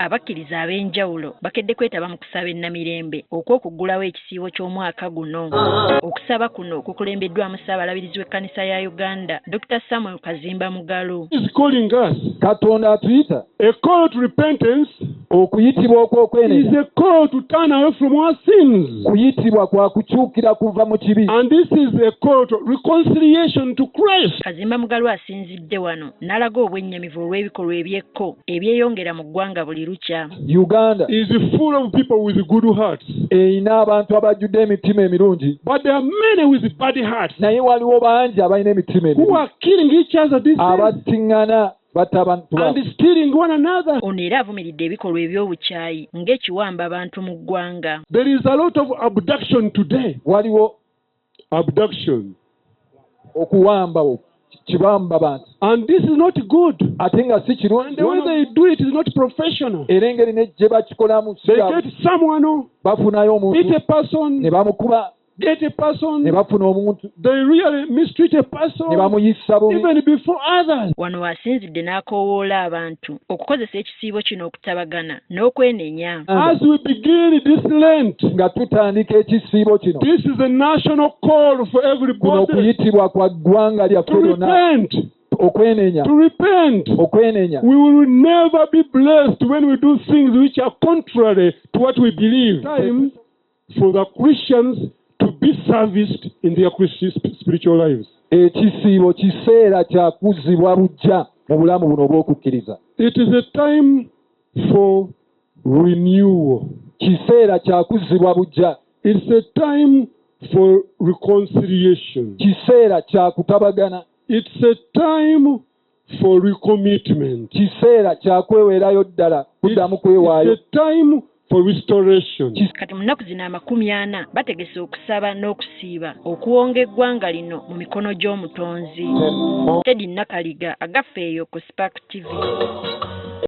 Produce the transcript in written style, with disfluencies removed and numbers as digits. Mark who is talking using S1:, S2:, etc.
S1: abakkiriza ab'enjawulo bakedde kwetaba mu kusaba ennamirembe okw'okuggulawo ekisiibo ky'omwaka guno. Okusaba kuno kukulembeddwamu Ssaabalabirizi w'Ekkanisa ya Uganda, Dr. Samuel Kazimba Mugalu.
S2: Katonda atuyita.
S3: A call to repentance
S2: okuyitibwa okw'okwenenya.
S3: is a call to turn away from our sins.
S2: Kuyitibwa kwa kukyukira kuva mu kibi.
S3: And this is a call to reconciliation to Christ.
S1: Kazimba Mugalu asinzidde wano n'alaga obwennyamivu olw'ebikolwa ebyekko ebyeyongera mu ggwanga buli lukya.
S2: Uganda
S3: is full of people with good hearts.
S2: Eyina abantu abajjudde emitima emirungi.
S3: But there are many with bad hearts.
S2: Naye waliwo bangi abalina emitima emibi.
S3: Who are killing each other these days.
S2: Abattiŋŋana batta abantu
S3: and stealing one another.
S1: Ono era avumiridde ebikolwa eby'obukyayi ng'ekiwamba abantu mu ggwanga.
S3: There is a lot of abduction today.
S2: Waliwo
S3: abduction.
S2: Okuwamba kibamba bantu.
S3: And this is not good.
S2: Ate nga si kirungi.
S3: The way they do it is not professional.
S2: Era engeri ne gye bakikolamu.
S3: They get someone.
S2: Bafunayo omuntu.
S3: Hit a person.
S2: Ne bamukuba.
S3: Get a person.
S2: Ne bafuna omuntu.
S3: They really mistreat a person.
S2: Ne bamuyisa bubi.
S3: Even before others.
S1: Wano wasinzidde n'akoowoola abantu okukozesa ekisiibo kino okutabagana n'okwenenya.
S3: As we begin this Lent,
S2: nga tutandika ekisiibo kino.
S3: This is a national call for everybody.
S2: Kuno okuyitibwa kwa ggwanga lyaffe lyonna. Okwenenya.
S3: To repent.
S2: Okwenenya.
S3: We will never be blessed when we do things which are contrary to what we believe. Time for the Christians to be serviced in their Christian spiritual lives.
S2: Ekisiibo kiseera kya kuzzibwa buggya mu bulamu buno obw'okukkiriza.
S3: It is a time for renewal.
S2: Kiseera kya kuzzibwa buggya.
S3: It's a time for reconciliation.
S2: Kiseera kya kutabagana.
S3: It's a time for recommitment.
S2: Kiseera kya kweweerayo ddala kuddamu kwewaayo.
S3: It's a time for restoration.
S1: Kati mu nnaku zino 40 bategese okusaba n'okusiiba okuwonga eggwanga lino mu mikono gy'omutonzi. Teddy Nakaliga agafeeyo ku Spark TV.